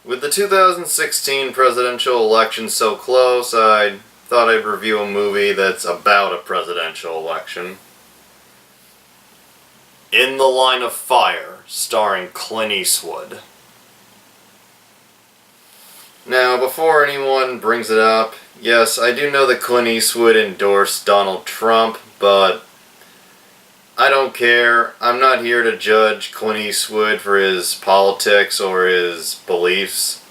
With the 2016 presidential election so close, I thought I'd review a movie that's about a presidential election. In the Line of Fire, starring Clint Eastwood. Now, before anyone brings it up, yes, I do know that Clint Eastwood endorsed Donald Trump, but I don't care. I'm not here to judge Clint Eastwood for his politics or his beliefs.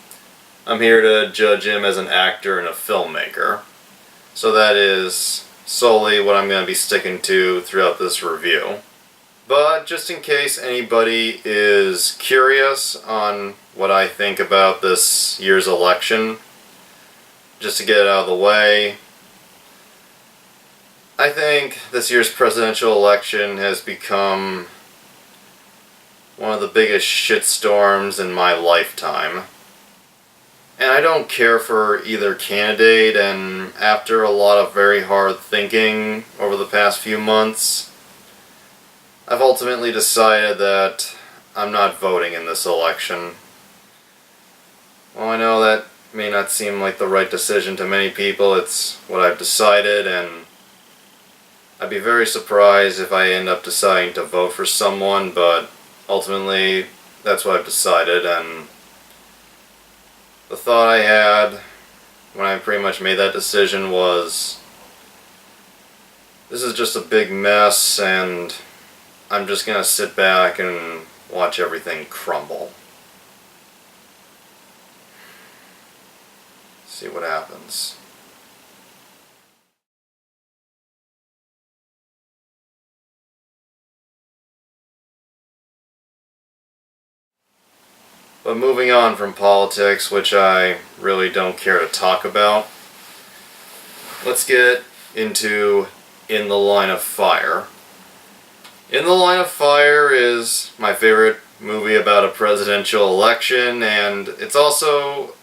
I'm here to judge him as an actor and a filmmaker. So that is solely what I'm going to be sticking to throughout this review. But just in case anybody is curious on what I think about this year's election, just to get it out of the way, I think this year's presidential election has become one of the biggest shitstorms in my lifetime. And I don't care for either candidate, and after a lot of very hard thinking over the past few months, I've ultimately decided that I'm not voting in this election. Well, I know that may not seem like the right decision to many people. It's what I've decided, and I'd be very surprised if I end up deciding to vote for someone, but ultimately that's what I've decided. And the thought I had when I pretty much made that decision was, this is just a big mess, and I'm just gonna sit back and watch everything crumble. See what happens. But moving on from politics, which I really don't care to talk about, let's get into In the Line of Fire. In the Line of Fire is my favorite movie about a presidential election, and it's also,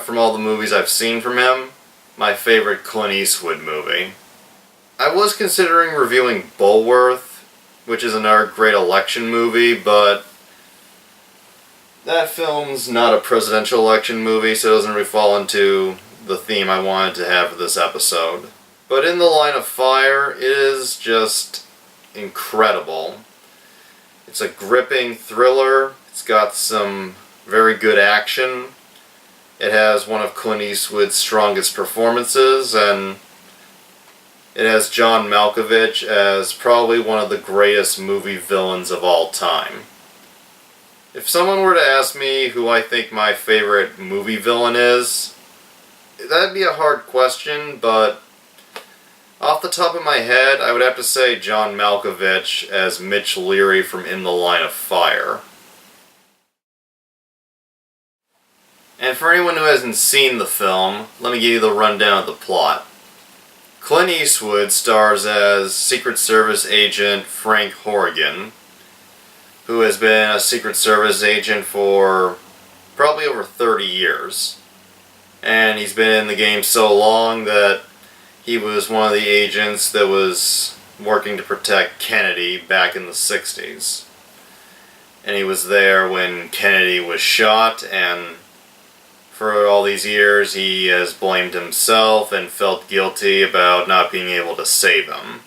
from all the movies I've seen from him, my favorite Clint Eastwood movie. I was considering reviewing Bulworth, which is another great election movie, but that film's not a presidential election movie, so it doesn't really fall into the theme I wanted to have for this episode. But In the Line of Fire is just incredible. It's a gripping thriller. It's got some very good action. It has one of Clint Eastwood's strongest performances, and it has John Malkovich as probably one of the greatest movie villains of all time. If someone were to ask me who I think my favorite movie villain is, that'd be a hard question, but off the top of my head, I would have to say John Malkovich as Mitch Leary from In the Line of Fire. And for anyone who hasn't seen the film, let me give you the rundown of the plot. Clint Eastwood stars as Secret Service agent Frank Horrigan, who has been a Secret Service agent for probably over 30 years. And he's been in the game so long that he was one of the agents that was working to protect Kennedy back in the 60s. And he was there when Kennedy was shot, and for all these years he has blamed himself and felt guilty about not being able to save him.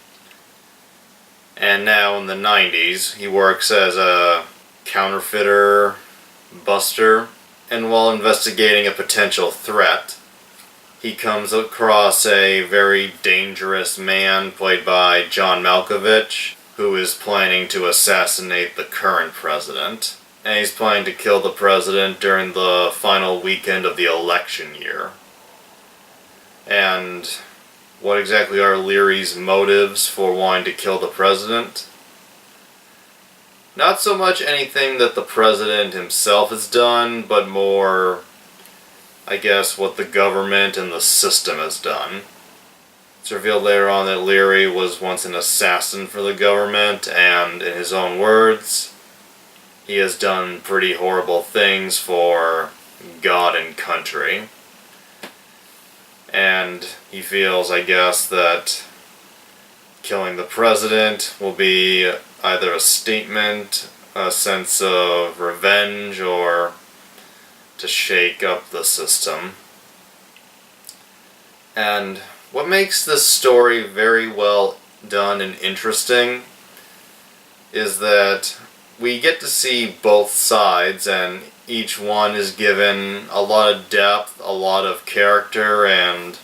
And now in the 90s, he works as a counterfeiter buster, and while investigating a potential threat, he comes across a very dangerous man played by John Malkovich, who is planning to assassinate the current president. And he's planning to kill the president during the final weekend of the election year. And what exactly are Leary's motives for wanting to kill the president? Not so much anything that the president himself has done, but more, I guess, what the government and the system has done. It's revealed later on that Leary was once an assassin for the government, and in his own words, he has done pretty horrible things for God and country. And he feels, I guess, that killing the president will be either a statement, a sense of revenge, or to shake up the system. And what makes this story very well done and interesting is that we get to see both sides, and each one is given a lot of depth, a lot of character, and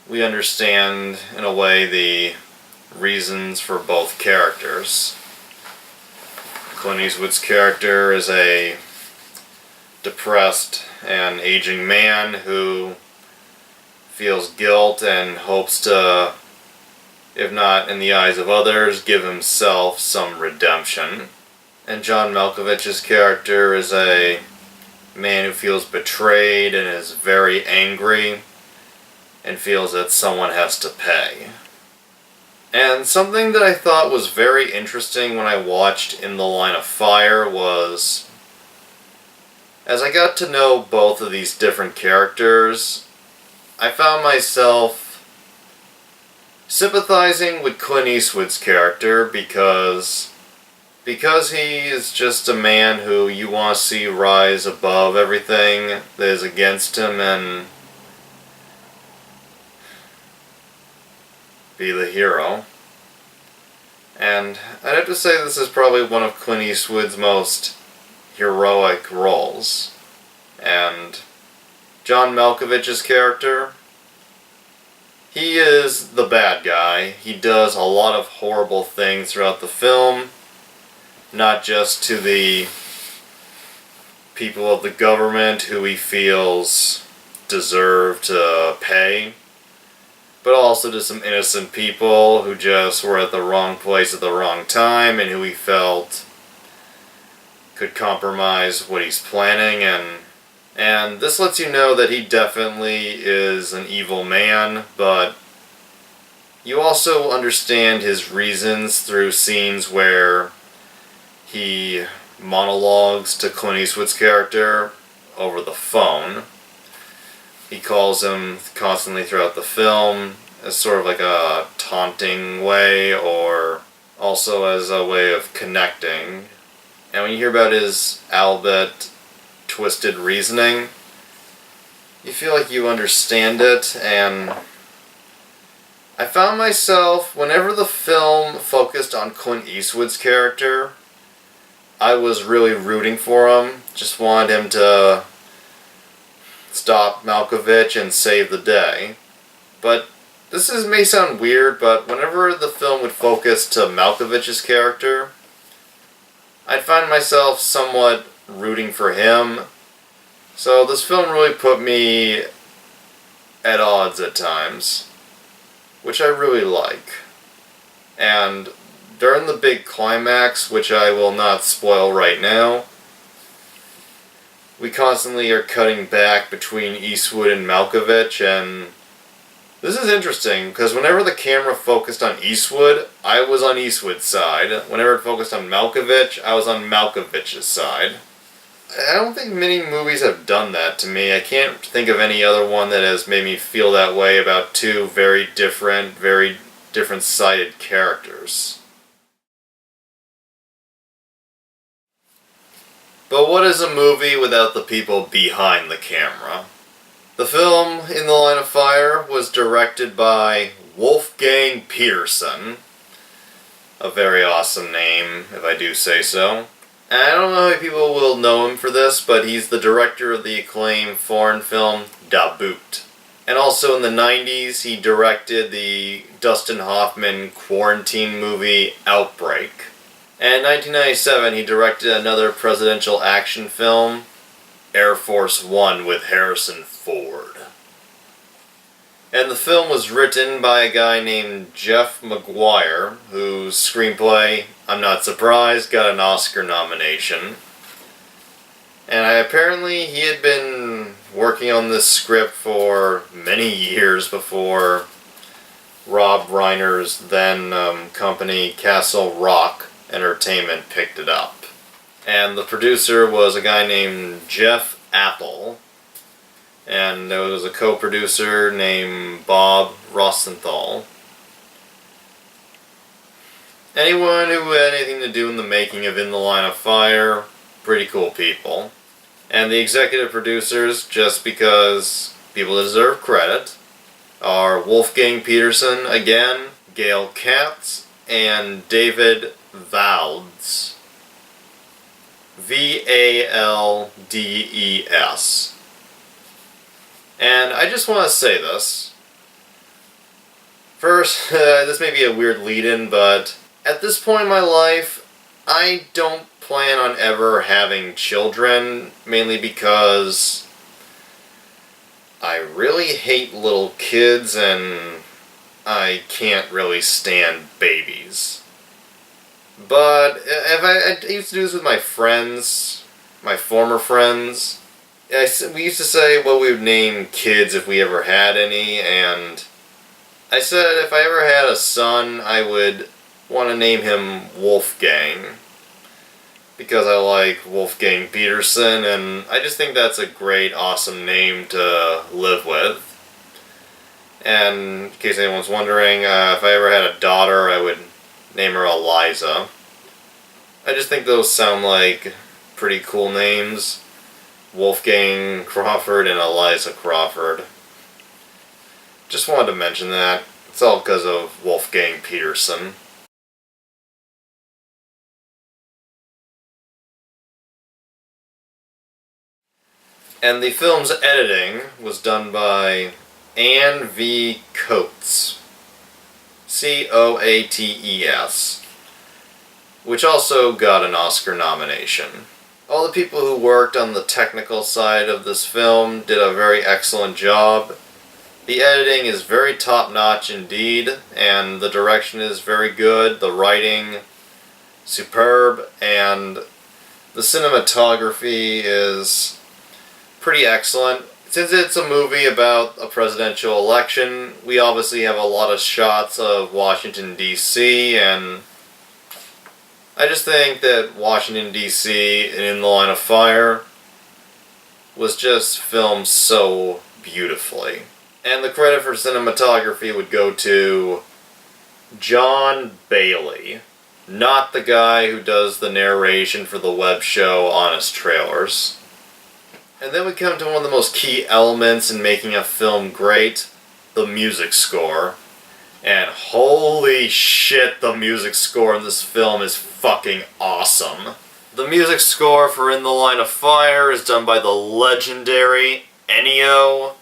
we understand in a way the reasons for both characters. Clint Eastwood's character is a depressed and aging man who feels guilt and hopes to, if not in the eyes of others, give himself some redemption. And John Malkovich's character is a man who feels betrayed and is very angry and feels that someone has to pay. And something that I thought was very interesting when I watched In the Line of Fire was, as I got to know both of these different characters, I found myself sympathizing with Clint Eastwood's character because he is just a man who you want to see rise above everything that is against him and be the hero. And I'd have to say this is probably one of Clint Eastwood's most heroic roles. And John Malkovich's character, he is the bad guy. He does a lot of horrible things throughout the film, not just to the people of the government who he feels deserve to pay, but also to some innocent people who just were at the wrong place at the wrong time and who he felt could compromise what he's planning. And this lets you know that he definitely is an evil man, but you also understand his reasons through scenes where he monologues to Clint Eastwood's character over the phone. He calls him constantly throughout the film as sort of like a taunting way, or also as a way of connecting. And when you hear about his albeit twisted reasoning, you feel like you understand it. And I found myself, whenever the film focused on Clint Eastwood's character, I was really rooting for him. Just wanted him to stop Malkovich and save the day. But may sound weird, but whenever the film would focus to Malkovich's character, I'd find myself somewhat rooting for him. So this film really put me at odds at times, which I really like. And during the big climax, which I will not spoil right now, we constantly are cutting back between Eastwood and Malkovich, and this is interesting, because whenever the camera focused on Eastwood, I was on Eastwood's side. Whenever it focused on Malkovich, I was on Malkovich's side. I don't think many movies have done that to me. I can't think of any other one that has made me feel that way about two very different-sided characters. But what is a movie without the people behind the camera? The film, In the Line of Fire, was directed by Wolfgang Peterson. A very awesome name, if I do say so. And I don't know how many people will know him for this, but he's the director of the acclaimed foreign film Da Boot. And also in the 90s, he directed the Dustin Hoffman quarantine movie Outbreak. And in 1997, he directed another presidential action film, Air Force One, with Harrison Ford. And the film was written by a guy named Jeff McGuire, whose screenplay, I'm not surprised, got an Oscar nomination. And apparently he had been working on this script for many years before Rob Reiner's then company Castle Rock Entertainment picked it up. And the producer was a guy named Jeff Apple, and there was a co-producer named Bob Rosenthal. Anyone who had anything to do in the making of In the Line of Fire, pretty cool people. And the executive producers, just because people deserve credit, are Wolfgang Peterson again, Gail Katz, and David Valdes. Valdes. And I just want to say this. First, this may be a weird lead-in, but at this point in my life, I don't plan on ever having children, mainly because I really hate little kids and I can't really stand babies. But if I used to do this with my friends, my former friends. We used to say what we would name kids if we ever had any, and I said if I ever had a son, I would want to name him Wolfgang. Because I like Wolfgang Peterson, and I just think that's a great, awesome name to live with. And in case anyone's wondering, if I ever had a daughter, I would name her Eliza. I just think those sound like pretty cool names. Wolfgang Crawford and Eliza Crawford. Just wanted to mention that. It's all because of Wolfgang Peterson. And the film's editing was done by Anne V. Coates. Coates. Which also got an Oscar nomination. All the people who worked on the technical side of this film did a very excellent job. The editing is very top-notch indeed, and the direction is very good, the writing superb, and the cinematography is pretty excellent. Since it's a movie about a presidential election, we obviously have a lot of shots of Washington, D.C., and I just think that Washington, D.C. and In the Line of Fire was just filmed so beautifully. And the credit for cinematography would go to John Bailey, not the guy who does the narration for the web show Honest Trailers. And then we come to one of the most key elements in making a film great, the music score. And holy shit, the music score in this film is fucking awesome. The music score for In the Line of Fire is done by the legendary Ennio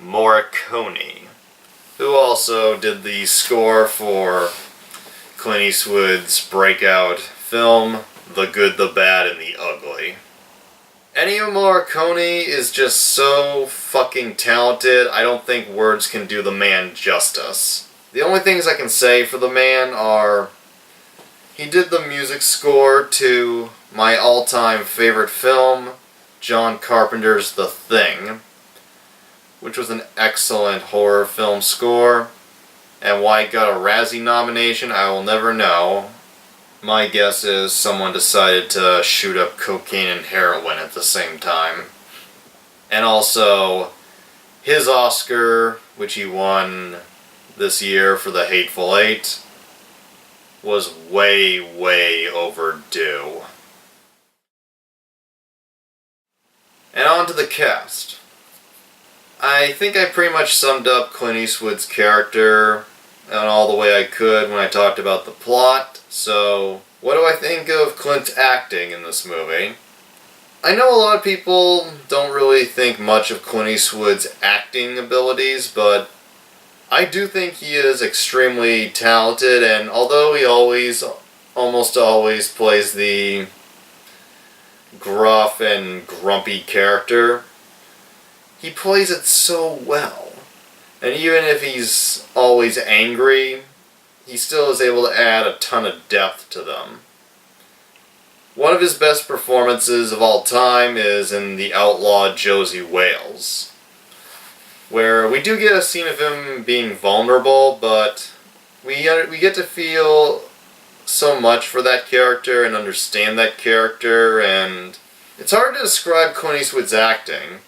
Morricone, who also did the score for Clint Eastwood's breakout film, The Good, the Bad, and the Ugly. Ennio Morricone is just so fucking talented, I don't think words can do the man justice. The only things I can say for the man are, he did the music score to my all-time favorite film, John Carpenter's The Thing, which was an excellent horror film score, and why it got a Razzie nomination, I will never know. My guess is someone decided to shoot up cocaine and heroin at the same time. And also, his Oscar, which he won this year for The Hateful Eight, was way, way overdue. And on to the cast. I think I pretty much summed up Clint Eastwood's character in all the way I could when I talked about the plot. So, what do I think of Clint's acting in this movie? I know a lot of people don't really think much of Clint Eastwood's acting abilities, but I do think he is extremely talented, and although he almost always plays the gruff and grumpy character, he plays it so well. And even if he's always angry, he still is able to add a ton of depth to them. One of his best performances of all time is in The Outlaw Josie Wales, where we do get a scene of him being vulnerable, but we get to feel so much for that character and understand that character, and it's hard to describe Clint Eastwood's acting.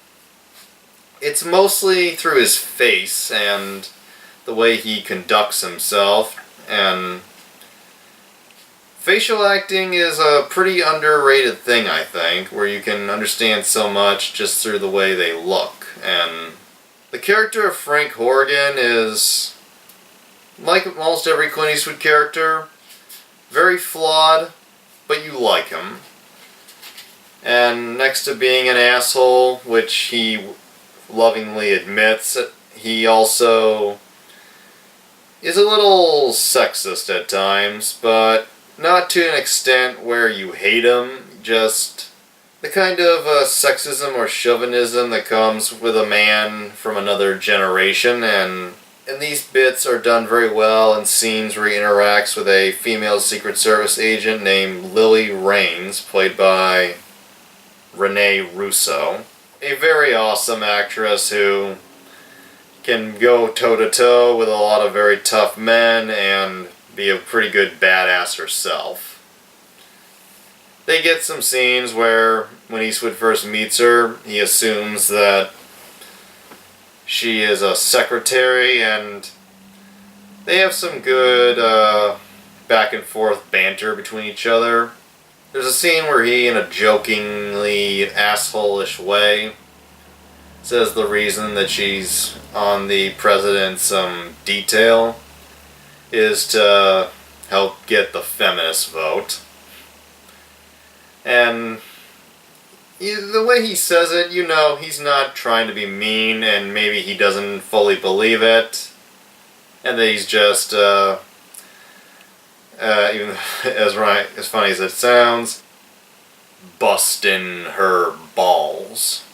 It's mostly through his face and the way he conducts himself, and Facial acting is a pretty underrated thing, I think, where you can understand so much just through the way they look. And the character of Frank Horgan is, like almost every Clint Eastwood character, very flawed, but you like him. And next to being an asshole, which he lovingly admits, he also is a little sexist at times, but not to an extent where you hate him, just the kind of sexism or chauvinism that comes with a man from another generation, and these bits are done very well in scenes where he interacts with a female Secret Service agent named Lily Raines, played by Renee Russo. A very awesome actress who can go toe-to-toe with a lot of very tough men and be a pretty good badass herself. They get some scenes where, when Eastwood first meets her, he assumes that she is a secretary, and they have some good back and forth banter between each other. There's a scene where he, in a jokingly asshole-ish way, says the reason that she's on the president's detail is to help get the feminist vote. And the way he says it, you know, he's not trying to be mean, and maybe he doesn't fully believe it, and that he's just, even as funny as it sounds, busting her balls.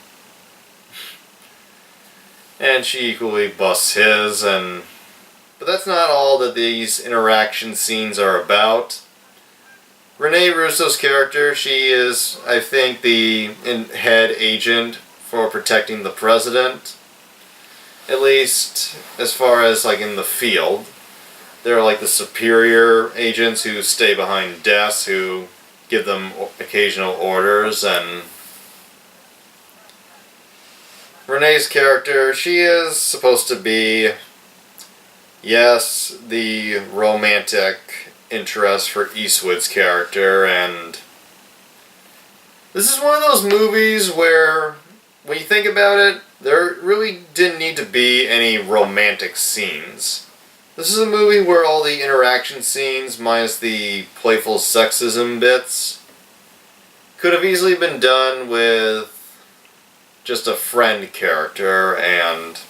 And she equally busts his, but that's not all that these interaction scenes are about. Renee Russo's character, she is, I think, the head agent for protecting the president. At least, as far as, like, in the field. They're like the superior agents who stay behind desks, who give them occasional orders, and Renee's character, she is supposed to be, yes, the romantic interest for Eastwood's character, and this is one of those movies where, when you think about it, there really didn't need to be any romantic scenes. This is a movie where all the interaction scenes, minus the playful sexism bits, could have easily been done with just a friend character, and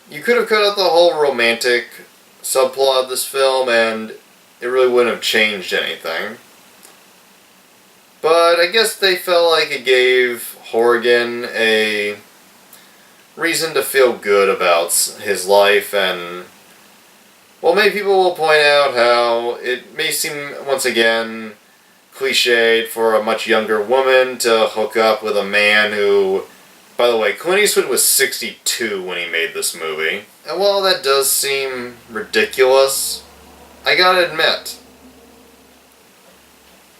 you could have cut out the whole romantic subplot of this film, and it really wouldn't have changed anything. But I guess they felt like it gave Horgan a reason to feel good about his life, and while many people will point out how it may seem, once again, cliched for a much younger woman to hook up with a man who, by the way, Clint Eastwood was 62 when he made this movie. And while that does seem ridiculous, I gotta admit,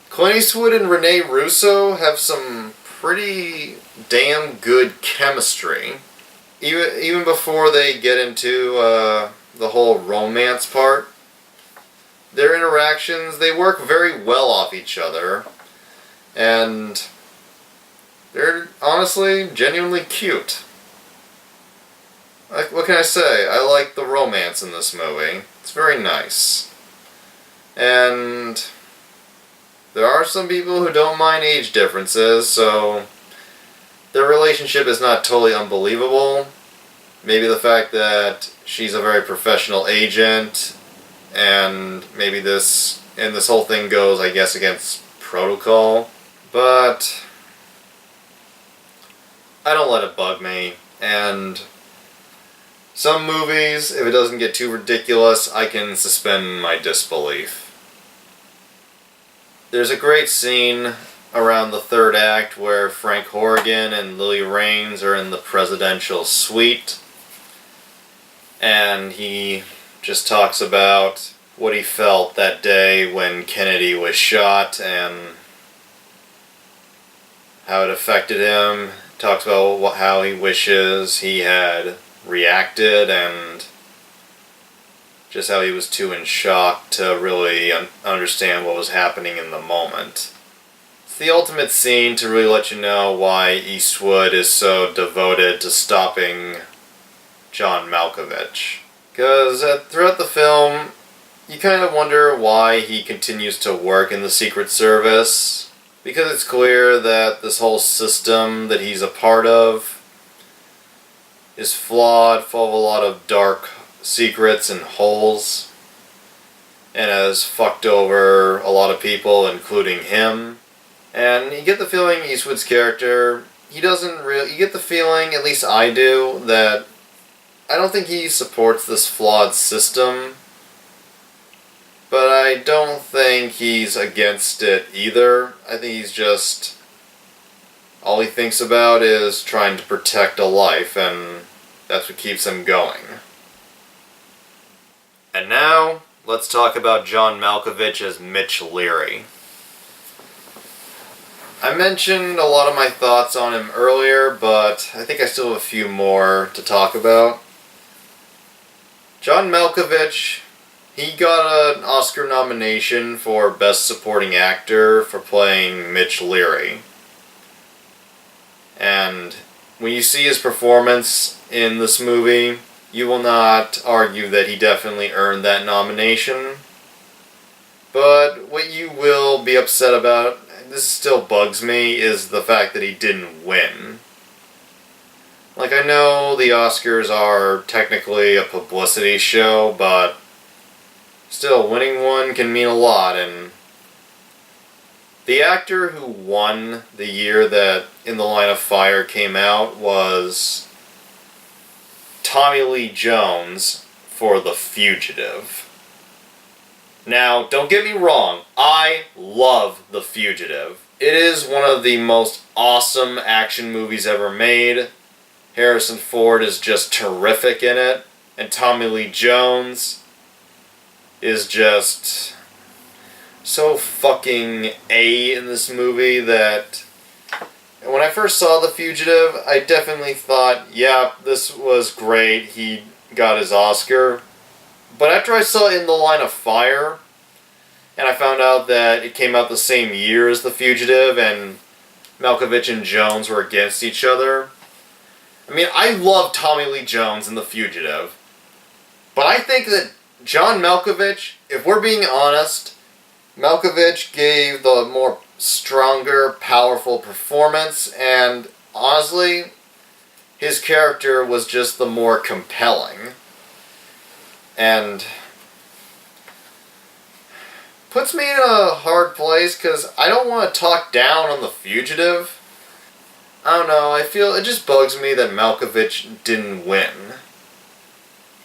Clint Eastwood and Renee Russo have some pretty damn good chemistry. Even before they get into the whole romance part, their interactions, they work very well off each other, and they're honestly genuinely cute. Like, what can I say? I like the romance in this movie. It's very nice. And there are some people who don't mind age differences, so their relationship is not totally unbelievable. Maybe the fact that she's a very professional agent, and maybe this whole thing goes, I guess, against protocol. But I don't let it bug me, and some movies, if it doesn't get too ridiculous, I can suspend my disbelief. There's a great scene around the third act where Frank Horgan and Lily Raines are in the presidential suite, and he just talks about what he felt that day when Kennedy was shot and how it affected him. Talks about how he wishes he had reacted, and Just how he was too in shock to really understand what was happening in the moment. It's the ultimate scene to really let you know why Eastwood is so devoted to stopping John Malkovich. Because throughout the film, you kind of wonder why he continues to work in the Secret Service. Because it's clear that this whole system that he's a part of is flawed, full of a lot of dark secrets and holes, and has fucked over a lot of people, including him. And you get the feeling Eastwood's character, he doesn't really... You get the feeling, at least I do, that I don't think he supports this flawed system, but I don't think he's against it either. I think he's just... all he thinks about is trying to protect a life, and that's what keeps him going. And now, let's talk about John Malkovich as Mitch Leary. I mentioned a lot of my thoughts on him earlier, but I think I still have a few more to talk about. John Malkovich, he got an Oscar nomination for Best Supporting Actor for playing Mitch Leary. And when you see his performance in this movie, you will not argue that he definitely earned that nomination. But what you will be upset about, this still bugs me, is the fact that he didn't win. Like, I know the Oscars are technically a publicity show, but still, winning one can mean a lot, and the actor who won the year that In the Line of Fire came out was Tommy Lee Jones for The Fugitive. Now, don't get me wrong, I love The Fugitive. It is one of the most awesome action movies ever made. Harrison Ford is just terrific in it, and Tommy Lee Jones is just so fucking A in this movie that when I first saw The Fugitive, I definitely thought, yeah, this was great, he got his Oscar. But after I saw In the Line of Fire, and I found out that it came out the same year as The Fugitive, and Malkovich and Jones were against each other. I mean, I love Tommy Lee Jones in The Fugitive, but I think that John Malkovich, if we're being honest, Malkovich gave the more stronger, powerful performance, and honestly, his character was just the more compelling. And puts me in a hard place because I don't want to talk down on The Fugitive. I don't know, I feel it just bugs me that Malkovich didn't win.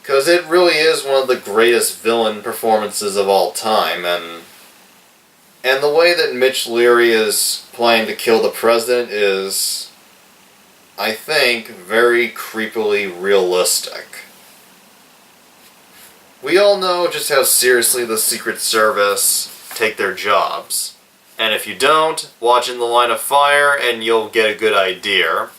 Because it really is one of the greatest villain performances of all time, and the way that Mitch Leary is playing to kill the president is, I think, very creepily realistic. We all know just how seriously the Secret Service take their jobs. And if you don't, watch In the Line of Fire and you'll get a good idea.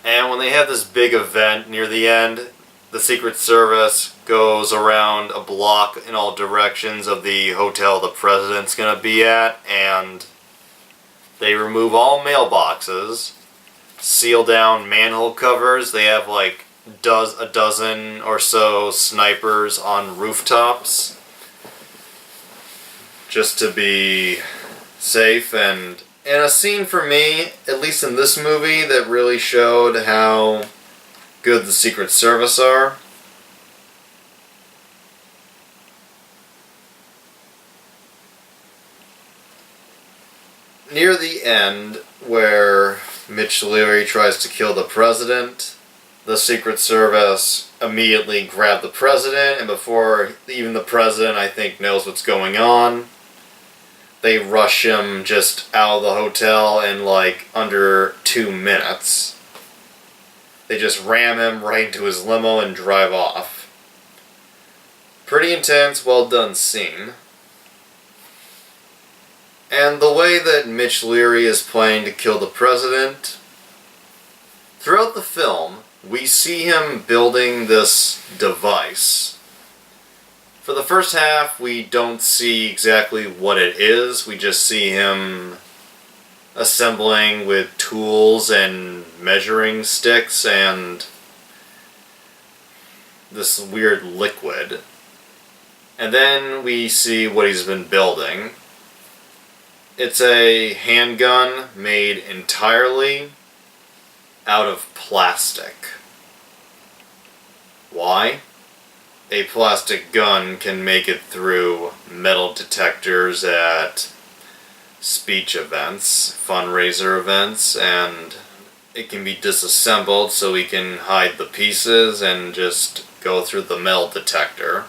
And when they have this big event near the end, the Secret Service goes around a block in all directions of the hotel the president's gonna be at, and they remove all mailboxes, seal down manhole covers. They have like a dozen or so snipers on rooftops just to be safe. And a scene for me, at least in this movie, that really showed how good the Secret Service are. Near the end, where Mitch Leary tries to kill the president, the Secret Service immediately grab the president, and before even the president, I think, knows what's going on, they rush him just out of the hotel in like under 2 minutes. They just ram him right into his limo and drive off. Pretty intense, well done scene. And the way that Mitch Leary is playing to kill the president, throughout the film, we see him building this device. For the first half, we don't see exactly what it is. We just see him assembling with tools and measuring sticks and this weird liquid. And then we see what he's been building. It's a handgun made entirely out of plastic. Why? A plastic gun can make it through metal detectors at speech events, fundraiser events, and it can be disassembled so we can hide the pieces and just go through the metal detector.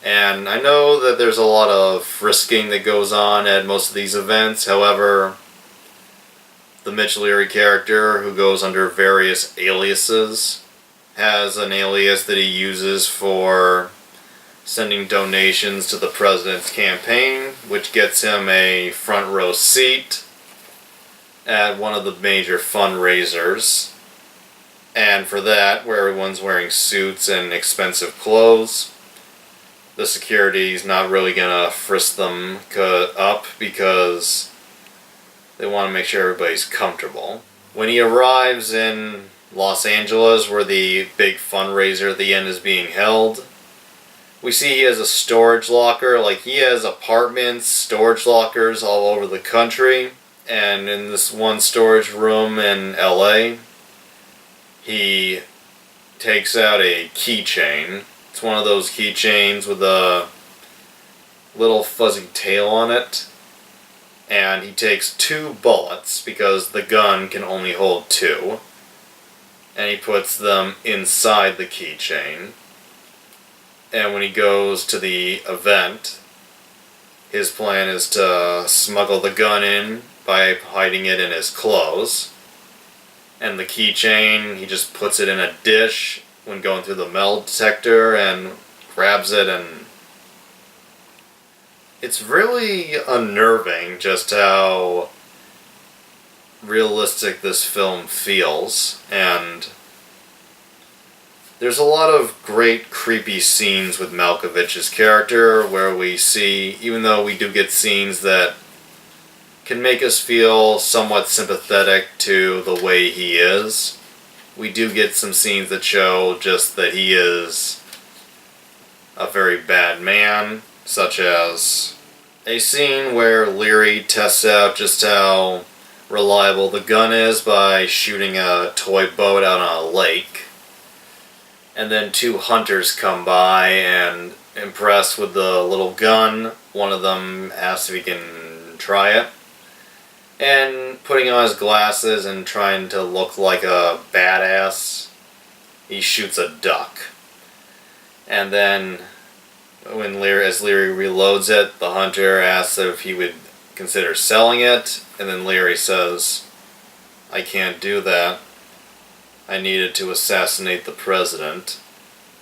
And I know that there's a lot of frisking that goes on at most of these events. However, the Mitch Leary character, who goes under various aliases, has an alias that he uses for sending donations to the president's campaign, which gets him a front row seat at one of the major fundraisers. And for that, where everyone's wearing suits and expensive clothes, the security's not really gonna frisk them up because they want to make sure everybody's comfortable. When he arrives in Los Angeles, where the big fundraiser at the end is being held, we see he has a storage locker. Like, he has apartments, storage lockers all over the country. And in this one storage room in LA, he takes out a keychain. It's one of those keychains with a little fuzzy tail on it. And he takes 2 bullets, because the gun can only hold 2. And he puts them inside the keychain. And when he goes to the event, his plan is to smuggle the gun in by hiding it in his clothes. And the keychain, he just puts it in a dish when going through the metal detector and grabs it, and it's really unnerving just how realistic this film feels. And there's a lot of great creepy scenes with Malkovich's character where we see, even though we do get scenes that can make us feel somewhat sympathetic to the way he is, we do get some scenes that show just that he is a very bad man, such as a scene where Leary tests out just how reliable the gun is by shooting a toy boat out on a lake. And then 2 hunters come by, and impressed with the little gun, one of them asks if he can try it. And putting on his glasses and trying to look like a badass, he shoots a duck. And then, as Leary reloads it, the hunter asks if he would consider selling it, and then Leary says, "I can't do that. I needed to assassinate the president."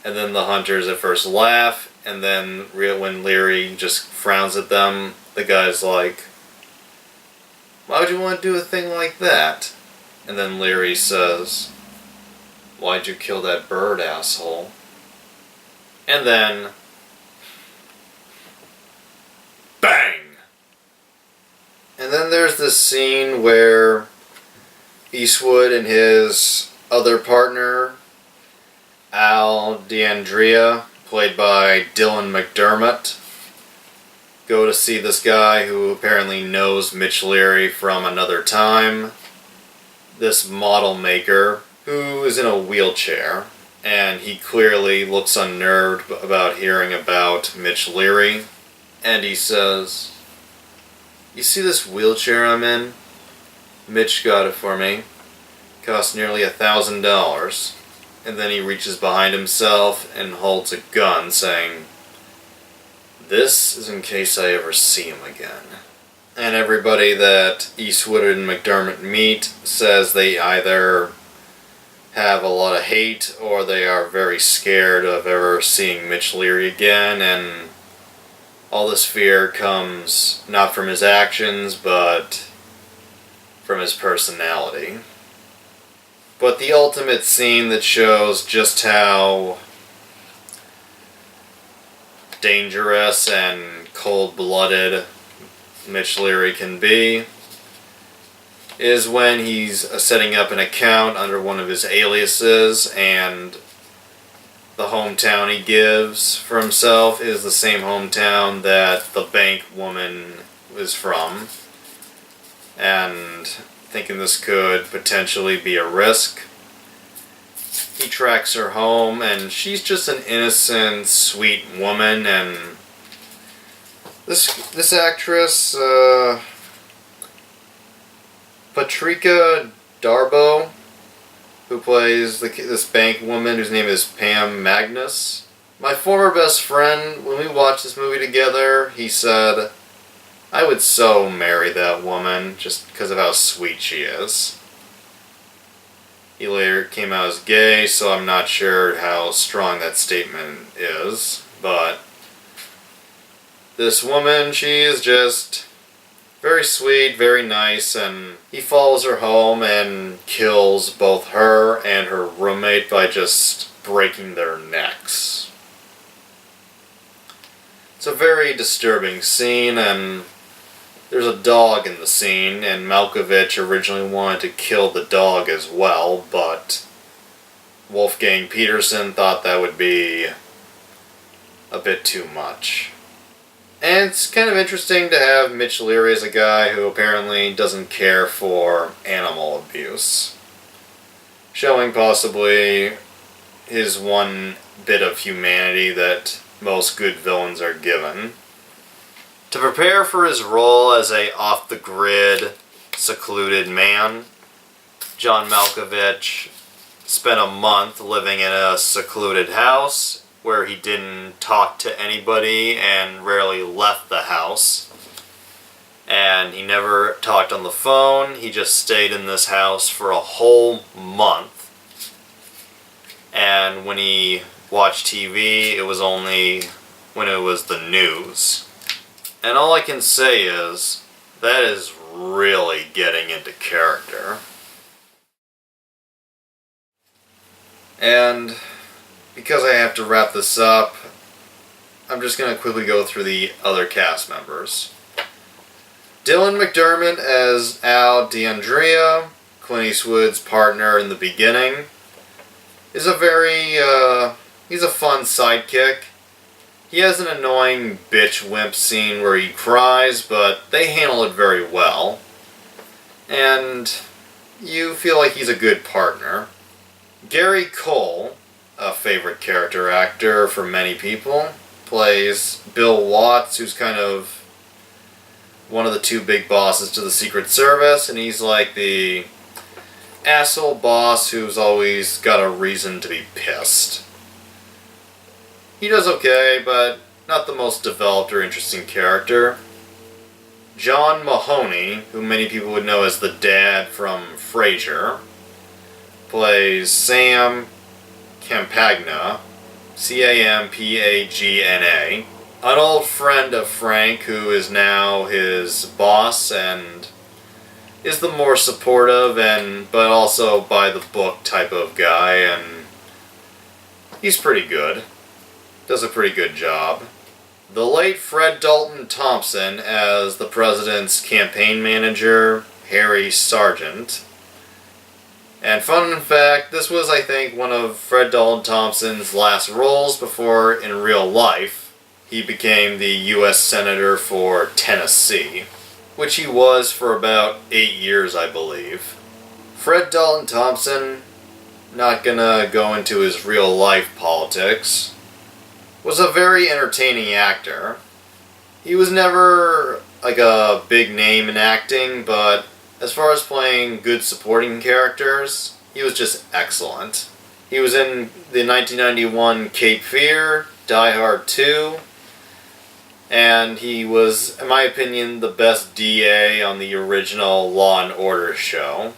And then the hunters at first laugh, and then when Leary just frowns at them, the guy's like, "Why would you want to do a thing like that?" And then Leary says, "Why'd you kill that bird, asshole?" And then, bang! And then there's this scene where Eastwood and his other partner, Al D'Andrea, played by Dylan McDermott, go to see this guy who apparently knows Mitch Leary from another time. This model maker who is in a wheelchair, and he clearly looks unnerved about hearing about Mitch Leary. And he says, "You see this wheelchair I'm in? Mitch got it for me. Cost nearly $1,000. And then he reaches behind himself and holds a gun, saying, "This is in case I ever see him again." And everybody that Eastwood and McDermott meet says they either have a lot of hate or they are very scared of ever seeing Mitch Leary again, and all this fear comes not from his actions, but from his personality. But the ultimate scene that shows just how dangerous and cold-blooded Mitch Leary can be is when he's setting up an account under one of his aliases, and the hometown he gives for himself is the same hometown that the bank woman is from, and thinking this could potentially be a risk, he tracks her home, and she's just an innocent, sweet woman, and this actress, Patrika Darbo, who plays this bank woman whose name is Pam Magnus. My former best friend, when we watched this movie together, he said, "I would so marry that woman just because of how sweet she is." He later came out as gay, so I'm not sure how strong that statement is, but this woman, she is just very sweet, very nice, and he follows her home and kills both her and her roommate by just breaking their necks. It's a very disturbing scene, and there's a dog in the scene, and Malkovich originally wanted to kill the dog as well, but Wolfgang Petersen thought that would be a bit too much. And it's kind of interesting to have Mitch Leary as a guy who apparently doesn't care for animal abuse, showing possibly his one bit of humanity that most good villains are given. To prepare for his role as a off-the-grid, secluded man, John Malkovich spent a month living in a secluded house where he didn't talk to anybody and rarely left the house. And he never talked on the phone. He just stayed in this house for a whole month. And when he watched TV, it was only when it was the news. And all I can say is, that is really getting into character. And because I have to wrap this up, I'm just going to quickly go through the other cast members. Dylan McDermott as Al D'Andrea, Clint Eastwood's partner in the beginning, is a he's a fun sidekick. He has an annoying bitch wimp scene where he cries, but they handle it very well. And you feel like he's a good partner. Gary Cole, a favorite character actor for many people, plays Bill Watts, who's kind of one of the two big bosses to the Secret Service, and he's like the asshole boss who's always got a reason to be pissed. He does okay, but not the most developed or interesting character. John Mahoney, who many people would know as the dad from Frasier, plays Sam Campagna, Campagna, an old friend of Frank who is now his boss and is the more supportive but also by the book type of guy, and he's pretty good. Does a pretty good job. The late Fred Dalton Thompson as the president's campaign manager, Harry Sargent. And fun fact, this was, I think, one of Fred Dalton Thompson's last roles before, in real life, he became the U.S. Senator for Tennessee, which he was for about 8 years, I believe. Fred Dalton Thompson, not gonna go into his real life politics, was a very entertaining actor. He was never like a big name in acting, but as far as playing good supporting characters, he was just excellent. He was in the 1991 Cape Fear, Die Hard 2, and he was, in my opinion, the best DA on the original Law and Order show.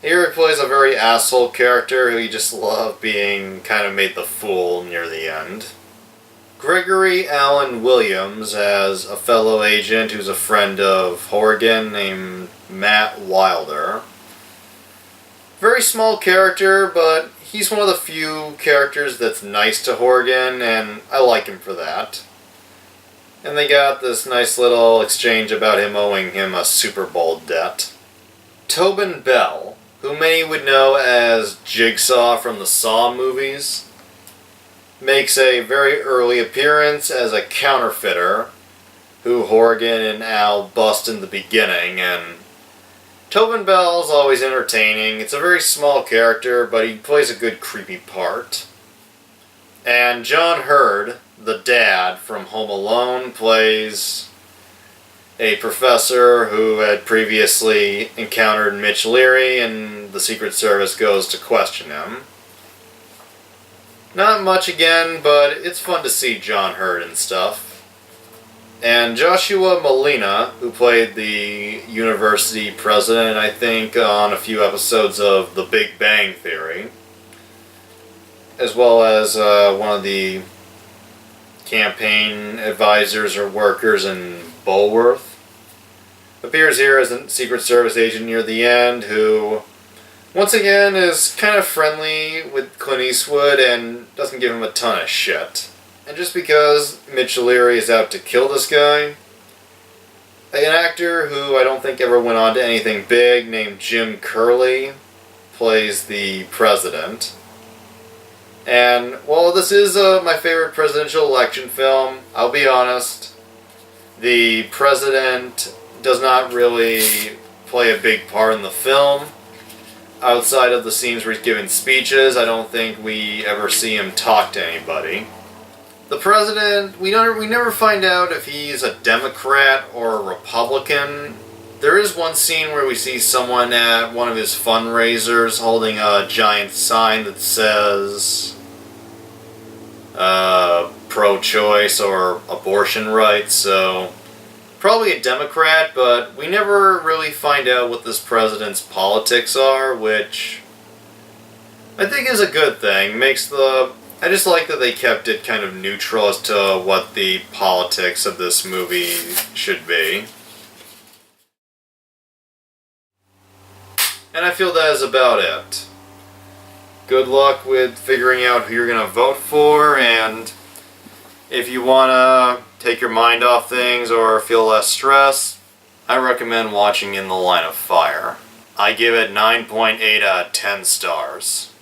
Here he plays a very asshole character who you just love being kind of made the fool near the end. Gregory Allen Williams as a fellow agent who's a friend of Horgan named Matt Wilder. Very small character, but he's one of the few characters that's nice to Horgan, and I like him for that. And they got this nice little exchange about him owing him a Super Bowl debt. Tobin Bell, who many would know as Jigsaw from the Saw movies, makes a very early appearance as a counterfeiter who Horrigan and Al bust in the beginning, and Tobin Bell's always entertaining. It's a very small character, but he plays a good creepy part. And John Hurd, the dad from Home Alone, plays a professor who had previously encountered Mitch Leary, and the Secret Service goes to question him. Not much again, but it's fun to see John Hurd and stuff. And Joshua Malina, who played the university president, I think, on a few episodes of The Big Bang Theory, as well as one of the campaign advisors or workers in Bulworth, appears here as a Secret Service agent near the end who, once again, is kind of friendly with Clint Eastwood and doesn't give him a ton of shit. And just because Mitch Leary is out to kill this guy, an actor who I don't think ever went on to anything big named Jim Curley plays the president. And while this is my favorite presidential election film, I'll be honest, the president does not really play a big part in the film. Outside of the scenes where he's giving speeches, I don't think we ever see him talk to anybody. The president, we never find out if he's a Democrat or a Republican. There is one scene where we see someone at one of his fundraisers holding a giant sign that says pro-choice or abortion rights, so probably a Democrat, but we never really find out what this president's politics are, which I think is a good thing. I just like that they kept it kind of neutral as to what the politics of this movie should be. And I feel that is about it. Good luck with figuring out who you're going to vote for, and if you want to take your mind off things or feel less stress, I recommend watching In the Line of Fire. I give it 9.8 out of 10 stars.